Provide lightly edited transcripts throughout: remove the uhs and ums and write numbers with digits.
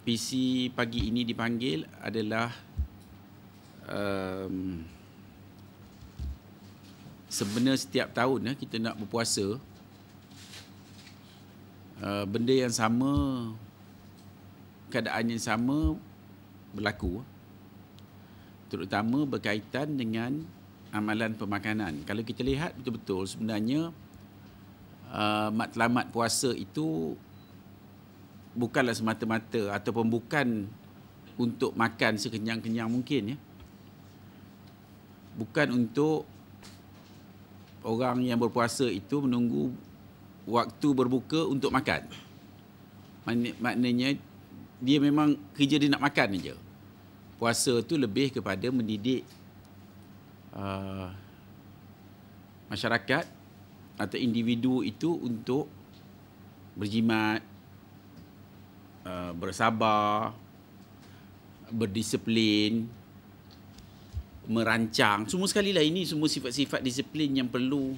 PC pagi ini dipanggil adalah sebenarnya setiap tahun kita nak berpuasa, benda yang sama, keadaan yang sama berlaku, terutama berkaitan dengan amalan pemakanan. Kalau kita lihat betul-betul sebenarnya matlamat puasa itu bukanlah semata-mata ataupun bukan untuk makan sekenyang-kenyang mungkin, ya. Bukan untuk orang yang berpuasa itu menunggu waktu berbuka untuk makan. Maknanya dia memang kerja dia nak makan saja. Puasa tu lebih kepada mendidik masyarakat atau individu itu untuk berjimat, bersabar, berdisiplin, merancang. Semua sekali lah, ini semua sifat-sifat disiplin yang perlu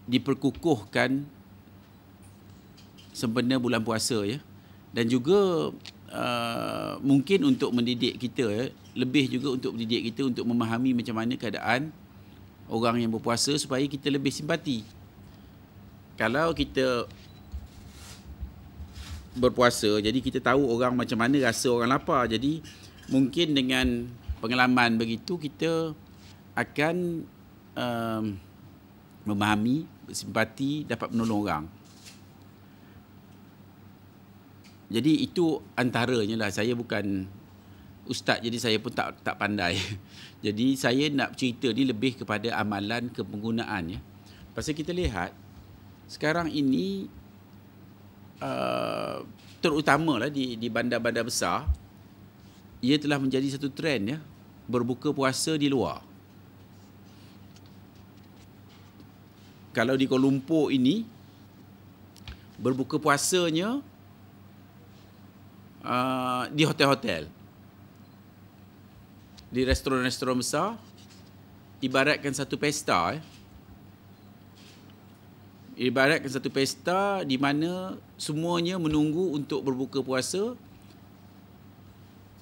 diperkukuhkan sempena bulan puasa, ya. Dan juga mungkin untuk mendidik kita, ya, lebih juga untuk mendidik kita untuk memahami macam mana keadaan orang yang berpuasa supaya kita lebih simpati. Kalau kita berpuasa, jadi kita tahu orang macam mana rasa orang lapar. Jadi mungkin dengan pengalaman begitu kita akan memahami, bersimpati, dapat menolong orang. Jadi itu antaranya lah. Saya bukan ustaz, jadi saya pun tak pandai. Jadi saya nak cerita ni lebih kepada amalan kepenggunaan, ya. Pasal kita lihat sekarang ini terutamalah di bandar-bandar besar, ia telah menjadi satu trend, ya, berbuka puasa di luar. Kalau di Kuala Lumpur ini berbuka puasanya di hotel-hotel, di restoran-restoran besar, ibaratkan satu pesta, ibaratkan satu pesta di mana semuanya menunggu untuk berbuka puasa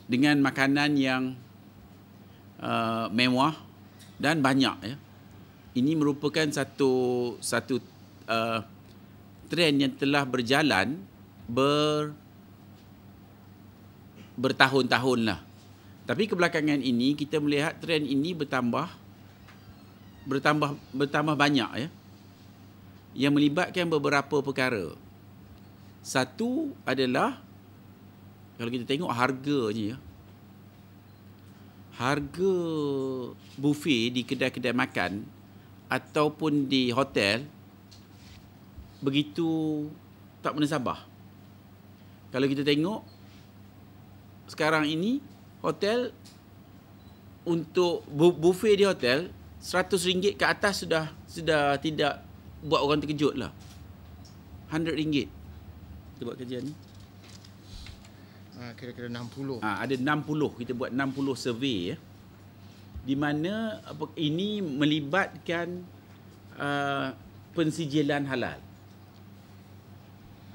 dengan makanan yang mewah dan banyak, ya. Ini merupakan satu trend yang telah berjalan bertahun-tahun lah. Tapi kebelakangan ini kita melihat trend ini bertambah banyak, ya, yang melibatkan beberapa perkara. Satu adalah kalau kita tengok harganya, ya. Harga buffet di kedai-kedai makan ataupun di hotel begitu tak menasabah. Kalau kita tengok sekarang ini hotel, untuk buffet di hotel RM100 ke atas sudah tidak buat orang terkejut lah. RM100. Kita buat kajian ni. Kira-kira 60. Ada 60. Kita buat 60 survey, ya. Di mana ini melibatkan pensijilan halal.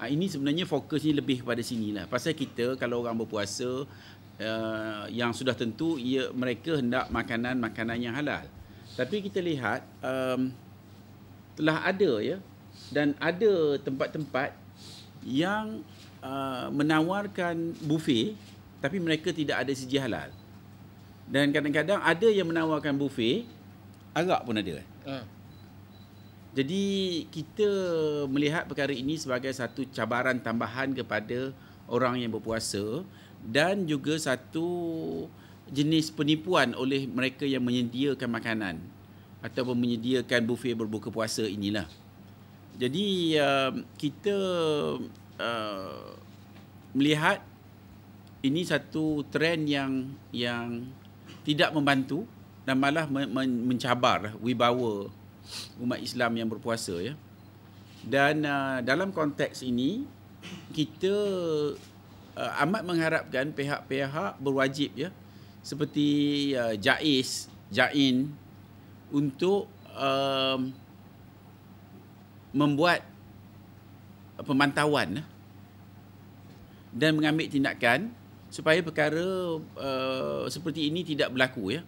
Ini sebenarnya fokusnya lebih pada sinilah. Pasal kita kalau orang berpuasa yang sudah tentu mereka hendak makanan-makanan yang halal. Tapi kita lihat telah ada, ya, dan ada tempat-tempat yang menawarkan buffet tapi mereka tidak ada sijil halal. Dan kadang-kadang ada yang menawarkan buffet arak pun ada. Jadi kita melihat perkara ini sebagai satu cabaran tambahan kepada orang yang berpuasa dan juga satu jenis penipuan oleh mereka yang menyediakan makanan ataupun menyediakan buffet berbuka puasa inilah. Jadi kita melihat ini satu trend yang tidak membantu dan malah mencabar wibawa umat Islam yang berpuasa, ya. Dan dalam konteks ini kita amat mengharapkan pihak-pihak berwajib, ya, seperti JAIS, JAIN untuk membuat pemantauan dan mengambil tindakan supaya perkara seperti ini tidak berlaku, ya.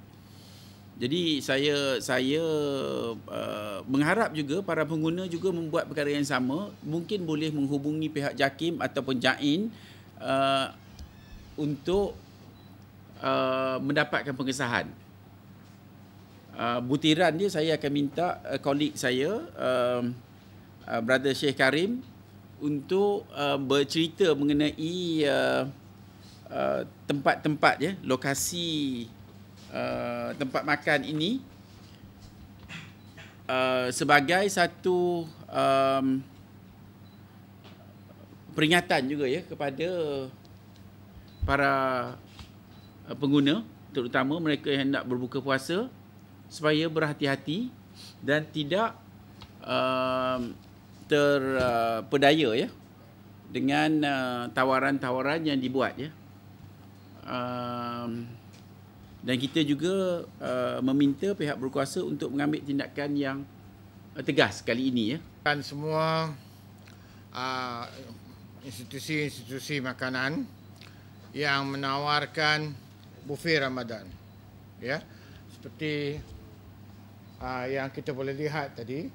Jadi saya mengharap juga para pengguna juga membuat perkara yang sama, mungkin boleh menghubungi pihak JAKIM ataupun JAIN untuk mendapatkan pengesahan. Butiran dia saya akan minta kolik saya, Brother Sheikh Karim, untuk bercerita mengenai tempat-tempat, ya, lokasi tempat makan ini sebagai satu peringatan juga, ya, kepada para pengguna, terutama mereka yang hendak berbuka puasa, supaya berhati-hati dan tidak terpedaya, ya, dengan tawaran-tawaran yang dibuat, ya. Dan kita juga meminta pihak berkuasa untuk mengambil tindakan yang tegas kali ini, ya. Dan semua institusi-institusi makanan yang menawarkan buffet Ramadan, ya, seperti yang kita boleh lihat tadi,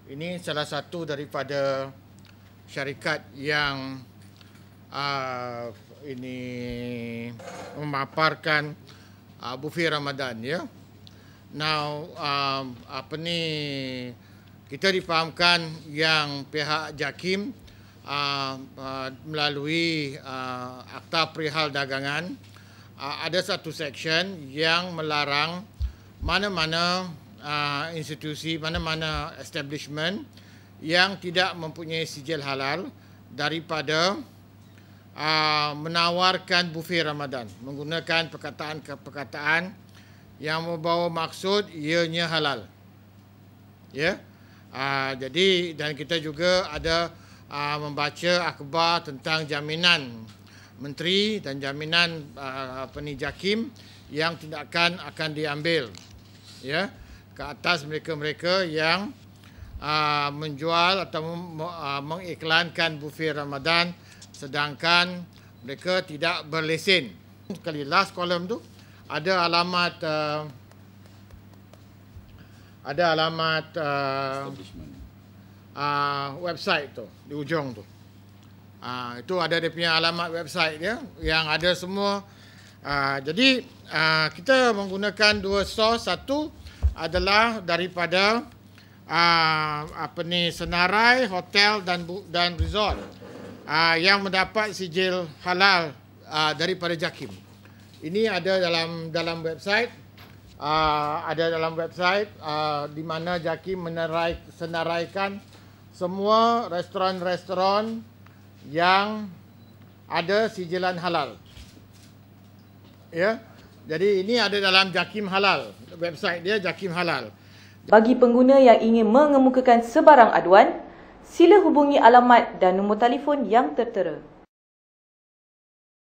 ini salah satu daripada syarikat yang ini memaparkan buffet Ramadan, ya. Now kita difahamkan yang pihak JAKIM melalui Akta Perihal Dagangan ada satu section yang melarang mana-mana institusi, mana-mana establishment yang tidak mempunyai sijil halal daripada menawarkan buffet Ramadan menggunakan perkataan-perkataan yang membawa maksud ianya halal, ya. Jadi dan kita juga ada membaca akhbar tentang jaminan menteri dan jaminan JAKIM yang tindakan akan diambil, ya, ke atas mereka-mereka yang menjual atau mengiklankan buffet Ramadan sedangkan mereka tidak berlesen. Sekali last column tu ada alamat website tu di ujung tu. Itu ada dia punya alamat website dia yang ada semua. Jadi kita menggunakan dua source. Satu adalah daripada senarai hotel dan resort yang mendapat sijil halal daripada JAKIM. Ini ada dalam website, di mana JAKIM senaraikan semua restoran-restoran yang ada sijilan halal, ya. Jadi ini ada dalam JAKIM Halal, website dia JAKIM Halal. Bagi pengguna yang ingin mengemukakan sebarang aduan, sila hubungi alamat dan nombor telefon yang tertera.